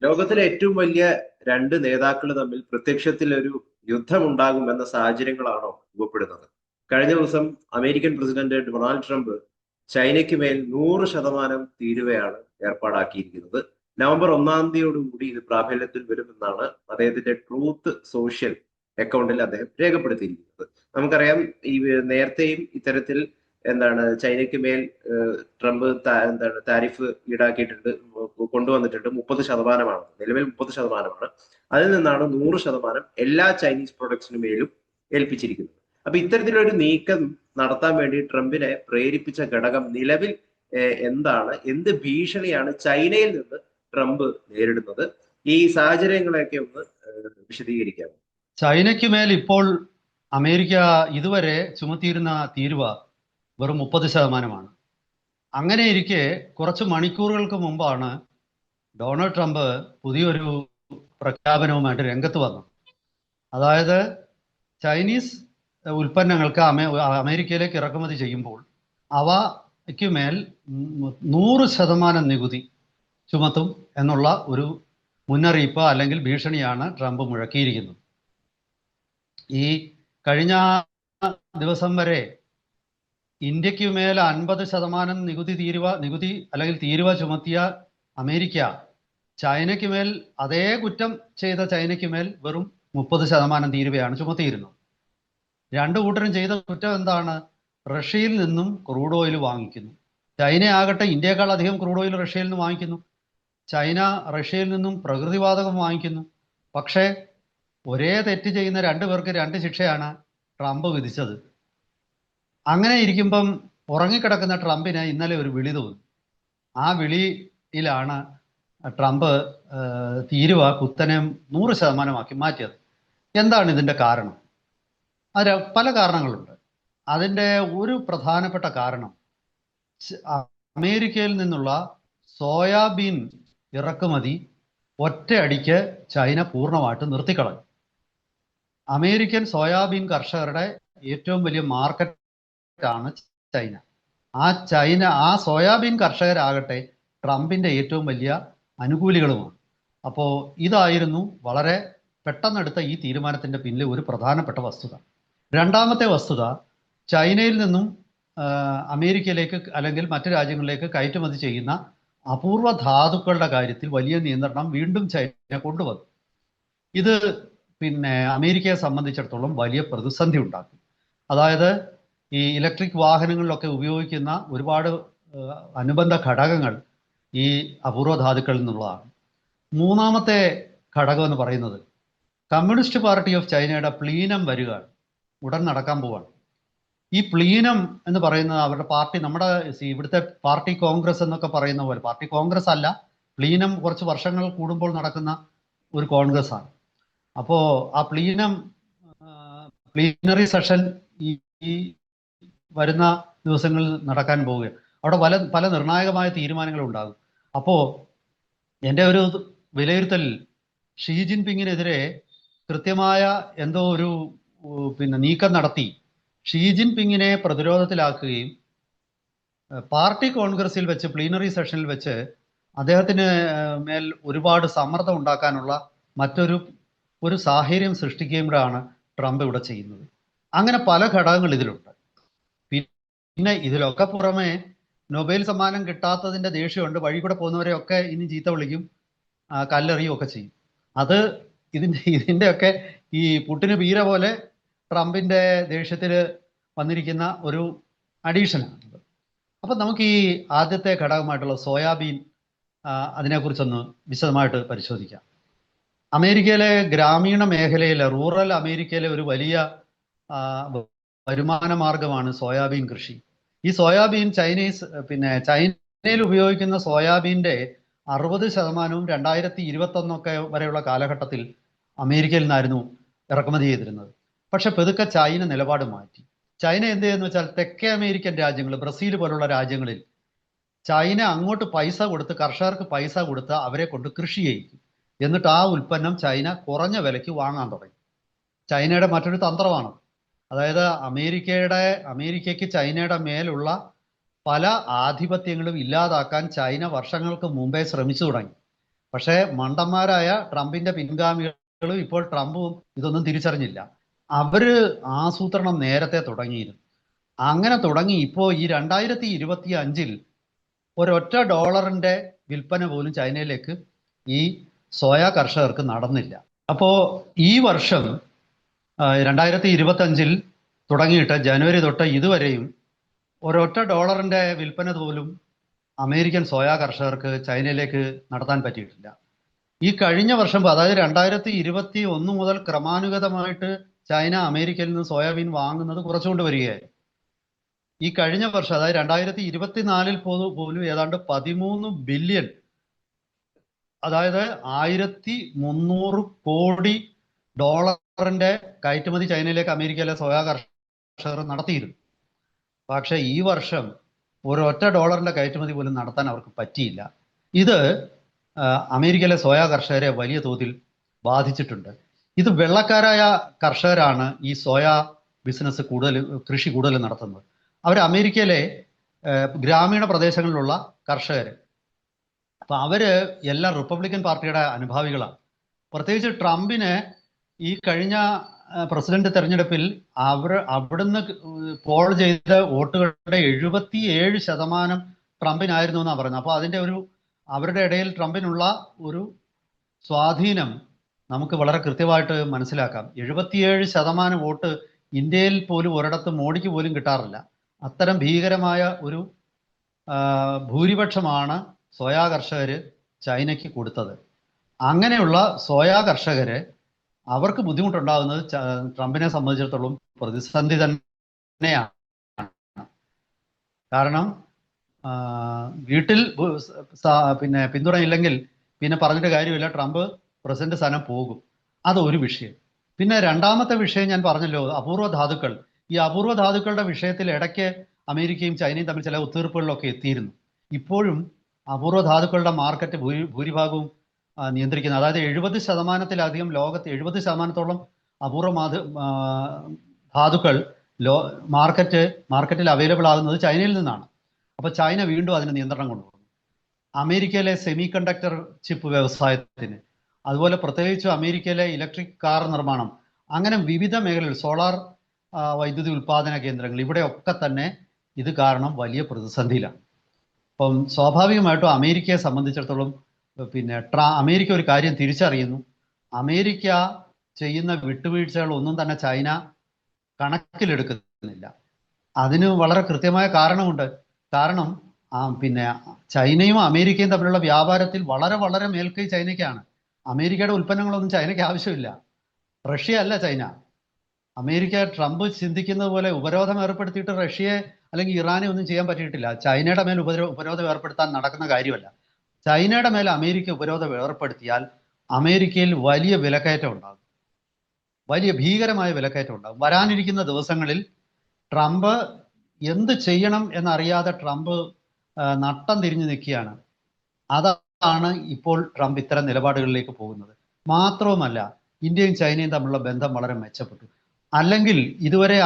ലോകത്തിലെ ഏറ്റവും വലിയ രണ്ട് നേതാക്കൾ തമ്മിൽ പ്രത്യക്ഷത്തിൽ ഒരു യുദ്ധമുണ്ടാകും എന്ന സാഹചര്യങ്ങളാണോ രൂപപ്പെടുന്നത്? കഴിഞ്ഞ ദിവസം അമേരിക്കൻ പ്രസിഡന്റ് ഡൊണാൾഡ് ട്രംപ് ചൈനയ്ക്ക് മേൽ 100% തീരുവയാണ് ഏർപ്പാടാക്കിയിരിക്കുന്നത്. നവംബർ 1 തീയതിയോടുകൂടി ഇത് പ്രാബല്യത്തിൽ വരുമെന്നാണ് അദ്ദേഹത്തിന്റെ ട്രൂത്ത് സോഷ്യൽ അക്കൗണ്ടിൽ അദ്ദേഹം രേഖപ്പെടുത്തിയിരിക്കുന്നത്. നമുക്കറിയാം, ഈ നേരത്തെയും ഇത്തരത്തിൽ ചൈനയ്ക്ക് മേൽ ട്രംപ് എന്താണ് താരിഫ് ഈടാക്കിയിട്ടുണ്ട്, കൊണ്ടുവന്നിട്ടുണ്ട്. 30%, നിലവിൽ 30%. അതിൽ നിന്നാണ് 100% എല്ലാ ചൈനീസ് പ്രൊഡക്ട്സിന് മേലും ഏൽപ്പിച്ചിരിക്കുന്നത്. അപ്പൊ ഇത്തരത്തിലൊരു നീക്കം നടത്താൻ വേണ്ടി ട്രംപിനെ പ്രേരിപ്പിച്ച ഘടകം നിലവിൽ എന്താണ്? എന്ത് ഭീഷണിയാണ് ചൈനയിൽ നിന്ന് ട്രംപ് നേരിടുന്നത്? ഈ സാഹചര്യങ്ങളെയൊക്കെ ഒന്ന് വിശദീകരിക്കാം. ചൈനയ്ക്ക് മേൽ ഇപ്പോൾ അമേരിക്ക ഇതുവരെ ചുമത്തിയിരുന്ന തീരുവ വെറും 30%. അങ്ങനെ ഇരിക്കെ കുറച്ച് മണിക്കൂറുകൾക്ക് മുമ്പാണ് ഡൊണാൾഡ് ട്രംപ് പുതിയൊരു പ്രഖ്യാപനവുമായിട്ട് രംഗത്ത് വന്നത്. അതായത് ചൈനീസ് ഉൽപ്പന്നങ്ങൾക്ക് അമേരിക്കയിലേക്ക് ഇറക്കുമതി ചെയ്യുമ്പോൾ അവയ്ക്ക് മേൽ 100% നികുതി ചുമത്തും എന്നുള്ള ഒരു മുന്നറിയിപ്പ് അല്ലെങ്കിൽ ഭീഷണിയാണ് ട്രംപ് മുഴക്കിയിരിക്കുന്നത്. ഈ കഴിഞ്ഞ ദിവസം വരെ ഇന്ത്യക്ക് മേൽ 50% നികുതി അല്ലെങ്കിൽ തീരുവ ചുമത്തിയ അമേരിക്ക ചൈനയ്ക്ക് മേൽ അതേ കുറ്റം ചെയ്ത ചൈനയ്ക്ക് മേൽ വെറും 30% തീരുവയാണ് ചുമത്തിയിരുന്നത്. രണ്ടു കൂട്ടരും ചെയ്ത കുറ്റം എന്താണ്? റഷ്യയിൽ നിന്നും ക്രൂഡ് ഓയിൽ വാങ്ങിക്കുന്നു. ചൈന ആകട്ടെ ഇന്ത്യയെക്കാൾ അധികം ക്രൂഡ് ഓയിൽ റഷ്യയിൽ നിന്ന് വാങ്ങിക്കുന്നു. ചൈന റഷ്യയിൽ നിന്നും പ്രകൃതിവാതകം വാങ്ങിക്കുന്നു. പക്ഷേ ഒരേ തെറ്റ് ചെയ്യുന്ന രണ്ടുപേർക്ക് രണ്ട് ശിക്ഷയാണ് ട്രംപ് വിധിച്ചത്. അങ്ങനെ ഇരിക്കുമ്പം ഉറങ്ങിക്കിടക്കുന്ന ട്രംപിന് ഇന്നലെ ഒരു വിളി തോന്നി. ആ വിളിയിലാണ് ട്രംപ് തീരുവ കുത്തനെ 100%ആക്കി മാറ്റിയത്. എന്താണ് ഇതിൻ്റെ കാരണം? അത് പല കാരണങ്ങളുണ്ട്. അതിൻ്റെ ഒരു പ്രധാനപ്പെട്ട കാരണം അമേരിക്കയിൽ നിന്നുള്ള സോയാബീൻ ഇറക്കുമതി ഒറ്റയടിക്ക് ചൈന പൂർണ്ണമായിട്ട് നിർത്തിക്കളഞ്ഞു. അമേരിക്കൻ സോയാബീൻ കർഷകരുടെ ഏറ്റവും വലിയ മാർക്കറ്റാണ് ചൈന. ആ സോയാബീൻ കർഷകരാകട്ടെ ട്രംപിന്റെ ഏറ്റവും വലിയ അനുകൂലികളുമാണ്. അപ്പോൾ ഇതായിരുന്നു വളരെ പെട്ടെന്നെടുത്ത ഈ തീരുമാനത്തിന്റെ പിന്നിലെ ഒരു പ്രധാനപ്പെട്ട വസ്തുത. രണ്ടാമത്തെ വസ്തുത, ചൈനയിൽ നിന്നും അമേരിക്കയിലേക്ക് അല്ലെങ്കിൽ മറ്റു രാജ്യങ്ങളിലേക്ക് കയറ്റുമതി ചെയ്യുന്ന അപൂർവ ധാതുക്കളുടെ കാര്യത്തിൽ വലിയ നിയന്ത്രണം വീണ്ടും ചൈന കൊണ്ടുവന്നു. ഇത് അമേരിക്കയെ സംബന്ധിച്ചിടത്തോളം വലിയ പ്രതിസന്ധി ഉണ്ടാക്കും. അതായത് ഈ ഇലക്ട്രിക് വാഹനങ്ങളിലൊക്കെ ഉപയോഗിക്കുന്ന ഒരുപാട് അനുബന്ധ ഘടകങ്ങൾ ഈ അപൂർവ ധാതുക്കളിൽ നിന്നുള്ളതാണ്. മൂന്നാമത്തെ ഘടകം എന്ന് പറയുന്നത് കമ്മ്യൂണിസ്റ്റ് പാർട്ടി ഓഫ് ചൈനയുടെ പ്ലീനം വരികയാണ്, ഉടൻ നടക്കാൻ പോവാണ്. ഈ പ്ലീനം എന്ന് പറയുന്നത് അവരുടെ പാർട്ടി, നമ്മുടെ ഇവിടുത്തെ പാർട്ടി കോൺഗ്രസ് എന്നൊക്കെ പറയുന്ന പോലെ പാർട്ടി കോൺഗ്രസ് അല്ല, പ്ലീനം കുറച്ച് വർഷങ്ങൾ കൂടുമ്പോൾ നടക്കുന്ന ഒരു കോൺഗ്രസ് ആണ്. അപ്പോൾ ആ പ്ലീനറി സെഷൻ ഈ വരുന്ന ദിവസങ്ങളിൽ നടക്കാൻ പോവുകയാണ്. അവിടെ പല നിർണായകമായ തീരുമാനങ്ങൾ ഉണ്ടാകും. അപ്പോൾ എൻ്റെ ഒരു വിലയിരുത്തലിൽ ഷീ ജിൻപിങ്ങിനെതിരെ കൃത്യമായ എന്തോ ഒരു നീക്കം നടത്തി ഷീ ജിൻപിങ്ങിനെ പ്രതിരോധത്തിലാക്കുകയും പാർട്ടി കോൺഗ്രസിൽ വെച്ച് പ്ലീനറി സെഷനിൽ വെച്ച് അദ്ദേഹത്തിന് മേൽ ഒരുപാട് സമ്മർദ്ദം ഉണ്ടാക്കാനുള്ള ഒരു സാഹചര്യം സൃഷ്ടിക്കുകയും കൂടെയാണ് ട്രംപ് ഇവിടെ ചെയ്യുന്നത്. അങ്ങനെ പല ഘടകങ്ങൾ ഇതിലുണ്ട്. പിന്നെ ഇതിലൊക്കെ പുറമെ നൊബേൽ സമ്മാനം കിട്ടാത്തതിൻ്റെ ദേഷ്യമുണ്ട്. വഴി കൂടെ പോകുന്നവരെയൊക്കെ ഇനി ചീത്ത വിളിക്കും, കല്ലെറിയും ഒക്കെ ചെയ്യും. അത് ഇതിൻ്റെയൊക്കെ ഈ പുട്ടിന് പീര പോലെ ട്രംപിൻ്റെ ദേഷ്യത്തിൽ വന്നിരിക്കുന്ന ഒരു അഡീഷനാണ്. അപ്പം നമുക്ക് ഈ ആദ്യത്തെ ഘടകമായിട്ടുള്ള സോയാബീൻ അതിനെക്കുറിച്ചൊന്ന് വിശദമായിട്ട് പരിശോധിക്കാം. അമേരിക്കയിലെ ഗ്രാമീണ മേഖലയിലെ റൂറൽ അമേരിക്കയിലെ ഒരു വലിയ വരുമാന മാർഗമാണ് സോയാബീൻ കൃഷി. ഈ സോയാബീൻ ചൈനയിൽ ഉപയോഗിക്കുന്ന സോയാബീൻ്റെ 60%വും 2021 വരെയുള്ള കാലഘട്ടത്തിൽ അമേരിക്കയിൽ നിന്നായിരുന്നു ഇറക്കുമതി ചെയ്തിരുന്നത്. പക്ഷെ പെതുക്കെ ചൈന നിലപാട് മാറ്റി. ചൈന എന്ത് ചെയ്യുന്നു വെച്ചാൽ തെക്കേ അമേരിക്കൻ രാജ്യങ്ങൾ, ബ്രസീൽ പോലുള്ള രാജ്യങ്ങളിൽ ചൈന അങ്ങോട്ട് പൈസ കൊടുത്ത്, കർഷകർക്ക് പൈസ കൊടുത്ത് അവരെ കൊണ്ട് കൃഷി ചെയ്യിക്കും. എന്നിട്ട് ആ ഉൽപ്പന്നം ചൈന കുറഞ്ഞ വിലയ്ക്ക് വാങ്ങാൻ തുടങ്ങി. ചൈനയുടെ മറ്റൊരു തന്ത്രമാണ്. അതായത് അമേരിക്കയ്ക്ക് ചൈനയുടെ മേലുള്ള പല ആധിപത്യങ്ങളും ഇല്ലാതാക്കാൻ ചൈന വർഷങ്ങൾക്ക് മുമ്പേ ശ്രമിച്ചു തുടങ്ങി. പക്ഷേ മണ്ടന്മാരായ ട്രംപിന്റെ പിൻഗാമികളും ഇപ്പോൾ ട്രംപും ഇതൊന്നും തിരിച്ചറിഞ്ഞില്ല. അവര് ആസൂത്രണം നേരത്തെ തുടങ്ങിയിരുന്നു. അങ്ങനെ തുടങ്ങി ഇപ്പോൾ ഈ 2025 ഒരൊറ്റ ഡോളറിന്റെ വിൽപ്പന പോലും ചൈനയിലേക്ക് ഈ സോയ കർഷകർക്ക് നടന്നില്ല. അപ്പോ ഈ വർഷം 2025 തുടങ്ങിയിട്ട് ജനുവരി തൊട്ട് ഇതുവരെയും ഒരൊറ്റ ഡോളറിന്റെ വിൽപ്പന പോലും അമേരിക്കൻ സോയ കർഷകർക്ക് ചൈനയിലേക്ക് നടത്താൻ പറ്റിയിട്ടില്ല. ഈ കഴിഞ്ഞ വർഷം, അതായത് 2021 മുതൽ ക്രമാനുഗതമായിട്ട് ചൈന അമേരിക്കയിൽ നിന്ന് സോയാബീൻ വാങ്ങുന്നത് കുറച്ചുകൊണ്ട് വരികയായിരുന്നു. ഈ കഴിഞ്ഞ വർഷം, അതായത് 2024 പോലും ഏതാണ്ട് 13 ബില്യൺ, അതായത് 1300 കോടി ഡോളറിന്റെ കയറ്റുമതി ചൈനയിലേക്ക് അമേരിക്കയിലെ സോയാ കർഷകർ നടത്തിയിരുന്നു. പക്ഷെ ഈ വർഷം ഒരൊറ്റ ഡോളറിന്റെ കയറ്റുമതി പോലും നടത്താൻ അവർക്ക് പറ്റിയില്ല. ഇത് അമേരിക്കയിലെ സോയാ കർഷകരെ വലിയ തോതിൽ ബാധിച്ചിട്ടുണ്ട്. ഇത് വെള്ളക്കാരായ കർഷകരാണ് ഈ സോയാ ബിസിനസ് കൃഷി കൂടുതൽ നടത്തുന്നത്. അവർ അമേരിക്കയിലെ ഗ്രാമീണ പ്രദേശങ്ങളിലുള്ള കർഷകർ. അപ്പൊ അവര് എല്ലാം റിപ്പബ്ലിക്കൻ പാർട്ടിയുടെ അനുഭാവികളാണ്. പ്രത്യേകിച്ച് ട്രംപിന് ഈ കഴിഞ്ഞ പ്രസിഡന്റ് തെരഞ്ഞെടുപ്പിൽ അവിടുന്ന് പോൾ ചെയ്ത വോട്ടുകളുടെ 77% ട്രംപിനായിരുന്നു എന്നാണ് പറയുന്നത്. അപ്പോൾ അതിന്റെ അവരുടെ ഇടയിൽ ട്രംപിനുള്ള ഒരു സ്വാധീനം നമുക്ക് വളരെ കൃത്യമായിട്ട് മനസ്സിലാക്കാം. 77% വോട്ട് ഇന്ത്യയിൽ പോലും ഒരിടത്ത് മോഡിക്ക് പോലും കിട്ടാറില്ല. അത്തരം ഭീകരമായ ഒരു ഭൂരിപക്ഷമാണ് സോയാ കർഷകര് ചൈനയ്ക്ക് കൊടുത്തത്. അങ്ങനെയുള്ള സോയാ കർഷകര് അവർക്ക് ബുദ്ധിമുട്ടുണ്ടാകുന്നത് ട്രംപിനെ സംബന്ധിച്ചിടത്തോളം പ്രതിസന്ധി തന്നെയാണ്. കാരണം വീട്ടിൽ പിന്നെ പിന്തുണയില്ലെങ്കിൽ പിന്നെ പറഞ്ഞിട്ട് കാര്യമില്ല, ട്രംപ് പ്രസിഡന്റ് സ്ഥാനം പോകും. അതൊരു വിഷയം. പിന്നെ രണ്ടാമത്തെ വിഷയം ഞാൻ പറഞ്ഞല്ലോ, അപൂർവ ധാതുക്കൾ. ഈ അപൂർവ ധാതുക്കളുടെ വിഷയത്തിൽ ഇടയ്ക്ക് അമേരിക്കയും ചൈനയും തമ്മിൽ ചില ഒത്തുതീർപ്പുകളിലൊക്കെ എത്തിയിരുന്നു. ഇപ്പോഴും അപൂർവ ധാതുക്കളുടെ മാർക്കറ്റ് ഭൂരിഭാഗവും നിയന്ത്രിക്കുന്നത്, അതായത് 70%-ലധികം ലോകത്ത് 70%-ഓളം അപൂർവ ധാതുക്കൾ മാർക്കറ്റിൽ അവൈലബിൾ ആകുന്നത് ചൈനയിൽ നിന്നാണ്. അപ്പൊ ചൈന വീണ്ടും അതിന് നിയന്ത്രണം കൊണ്ടുവന്നു. അമേരിക്കയിലെ സെമി കണ്ടക്ടർ ചിപ്പ് വ്യവസായത്തിന്, അതുപോലെ പ്രത്യേകിച്ച് അമേരിക്കയിലെ ഇലക്ട്രിക് കാർ നിർമ്മാണം, അങ്ങനെ വിവിധ മേഖലകൾ, സോളാർ വൈദ്യുതി ഉൽപാദന കേന്ദ്രങ്ങൾ, ഇവിടെയൊക്കെ തന്നെ ഇത് കാരണം വലിയ പ്രതിസന്ധിയിലാണ്. അപ്പം സ്വാഭാവികമായിട്ടും അമേരിക്കയെ സംബന്ധിച്ചിടത്തോളം പിന്നെ അമേരിക്ക ഒരു കാര്യം തിരിച്ചറിയുന്നു. അമേരിക്ക ചെയ്യുന്ന വിട്ടുവീഴ്ചകൾ ഒന്നും തന്നെ ചൈന കണക്കിലെടുക്കുന്നില്ല. അതിന് വളരെ കൃത്യമായ കാരണമുണ്ട്. കാരണം പിന്നെ ചൈനയും അമേരിക്കയും തമ്മിലുള്ള വ്യാപാരത്തിൽ വളരെ വളരെ മേൽക്കൈ ചൈനയ്ക്കാണ്. അമേരിക്കയുടെ ഉൽപ്പന്നങ്ങളൊന്നും ചൈനയ്ക്ക് ആവശ്യമില്ല. റഷ്യ അല്ല ചൈന. അമേരിക്ക ട്രംപ് ചിന്തിക്കുന്നത് പോലെ ഉപരോധം ഏർപ്പെടുത്തിയിട്ട് റഷ്യയെ അല്ലെങ്കിൽ ഇറാനെ ഒന്നും ചെയ്യാൻ പറ്റിയിട്ടില്ല. ചൈനയുടെ മേൽ ഉപരോധം ഏർപ്പെടുത്താൻ നടക്കുന്ന കാര്യമല്ല. ചൈനയുടെ മേൽ അമേരിക്ക ഉപരോധം ഏർപ്പെടുത്തിയാൽ അമേരിക്കയിൽ വലിയ വിലക്കയറ്റം ഉണ്ടാകും, വലിയ ഭീകരമായ വിലക്കയറ്റം ഉണ്ടാകും. വരാനിരിക്കുന്ന ദിവസങ്ങളിൽ ട്രംപ് എന്ത് ചെയ്യണം എന്നറിയാതെ ട്രംപ് നട്ടം തിരിഞ്ഞു നിൽക്കുകയാണ്. അതാണ് ഇപ്പോൾ ട്രംപ് ഇത്തരം നിലപാടുകളിലേക്ക് പോകുന്നത്. മാത്രവുമല്ല, ഇന്ത്യയും ചൈനയും തമ്മിലുള്ള ബന്ധം വളരെ മെച്ചപ്പെട്ടു. അല്ലെങ്കിൽ ഇതുവരെ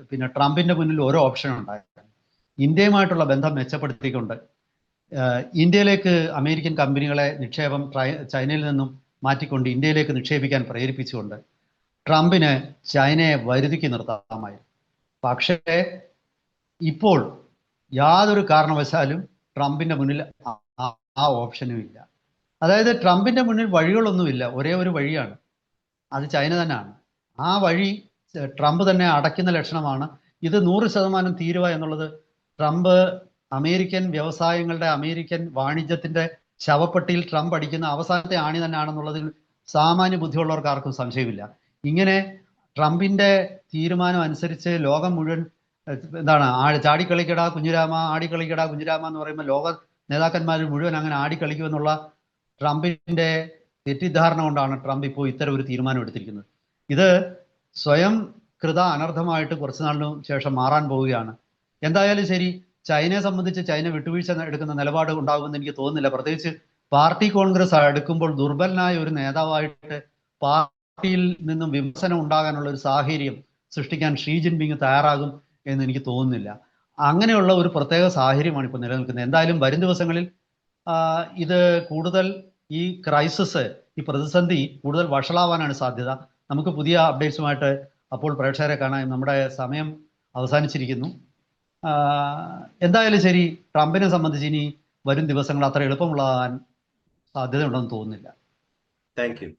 പിന്നെ ട്രംപിന്റെ മുന്നിൽ ഓരോ ഓപ്ഷൻ ഉണ്ടായിരുന്നു. ഇന്ത്യയുമായിട്ടുള്ള ബന്ധം മെച്ചപ്പെടുത്തിക്കൊണ്ട് ഇന്ത്യയിലേക്ക് അമേരിക്കൻ കമ്പനികളെ നിക്ഷേപം ചൈനയിൽ നിന്നും മാറ്റിക്കൊണ്ട് ഇന്ത്യയിലേക്ക് നിക്ഷേപിക്കാൻ പ്രേരിപ്പിച്ചുകൊണ്ട് ട്രംപിന് ചൈനയെ വരുതിക്ക് നിർത്താമായിരുന്നു. പക്ഷേ ഇപ്പോൾ യാതൊരു കാരണവശാലും ട്രംപിന്റെ മുന്നിൽ ആ ഓപ്ഷനും ഇല്ല. അതായത് ട്രംപിന്റെ മുന്നിൽ വഴികളൊന്നുമില്ല, ഒരേ ഒരു വഴിയാണ്, അത് ചൈന തന്നെയാണ്. ആ വഴി ട്രംപ് തന്നെ അടയ്ക്കുന്ന ലക്ഷണമാണ്. ഇത് 100% തീരുക എന്നുള്ളത് ട്രംപ് അമേരിക്കൻ വ്യവസായങ്ങളുടെ, അമേരിക്കൻ വാണിജ്യത്തിന്റെ ശവപ്പെട്ടിയിൽ ട്രംപ് അടിക്കുന്ന അവസാനത്തെ ആണി തന്നെയാണെന്നുള്ളതിൽ സാമാന്യ ബുദ്ധിയുള്ളവർക്ക് ആർക്കും സംശയമില്ല. ഇങ്ങനെ ട്രംപിന്റെ തീരുമാനം അനുസരിച്ച് ലോകം മുഴുവൻ ചാടിക്കളിക്കടാ കുഞ്ഞിരാമ, ആടിക്കളിക്കടാ കുഞ്ഞിരാമ എന്ന് പറയുമ്പോൾ ലോക നേതാക്കന്മാർ മുഴുവൻ അങ്ങനെ ആടിക്കളിക്കുമെന്നുള്ള ട്രംപിന്റെ തെറ്റിദ്ധാരണ കൊണ്ടാണ് ട്രംപ് ഇപ്പോൾ ഇത്തരം ഒരു തീരുമാനം എടുത്തിരിക്കുന്നത്. ഇത് സ്വയം കൃത അനർത്ഥമായിട്ട് കുറച്ചു നാളിന് ശേഷം മാറാൻ പോവുകയാണ്. എന്തായാലും ശരി, ചൈനയെ സംബന്ധിച്ച് ചൈന വിട്ടുവീഴ്ച എടുക്കുന്ന നിലപാട് ഉണ്ടാകുമെന്ന് എനിക്ക് തോന്നുന്നില്ല. പ്രത്യേകിച്ച് പാർട്ടി കോൺഗ്രസ് അടുക്കുമ്പോൾ ദുർബലനായ ഒരു നേതാവായിട്ട് പാർട്ടിയിൽ നിന്നും വിമർശനം ഉണ്ടാകാനുള്ള ഒരു സാഹചര്യം സൃഷ്ടിക്കാൻ ഷീ ജിൻപിങ് തയ്യാറാകും എന്ന് എനിക്ക് തോന്നുന്നില്ല. അങ്ങനെയുള്ള ഒരു പ്രത്യേക സാഹചര്യമാണ് ഇപ്പോൾ നിലനിൽക്കുന്നത്. എന്തായാലും വരും ദിവസങ്ങളിൽ ഇത് കൂടുതൽ ഈ ക്രൈസിസ്, ഈ പ്രതിസന്ധി കൂടുതൽ വഷളാവാനാണ് സാധ്യത. നമുക്ക് പുതിയ അപ്ഡേറ്റ്സുമായിട്ട് അപ്പോൾ പ്രേക്ഷകരെ കാണാൻ നമ്മുടെ സമയം അവസാനിച്ചിരിക്കുന്നു. എന്തായാലും ശരി, ട്രംപിനെ സംബന്ധിച്ച് ഇനി വരും ദിവസങ്ങൾ അത്ര എളുപ്പമുള്ളതാകാൻ സാധ്യതയുണ്ടെന്ന് തോന്നുന്നില്ല. Thank you.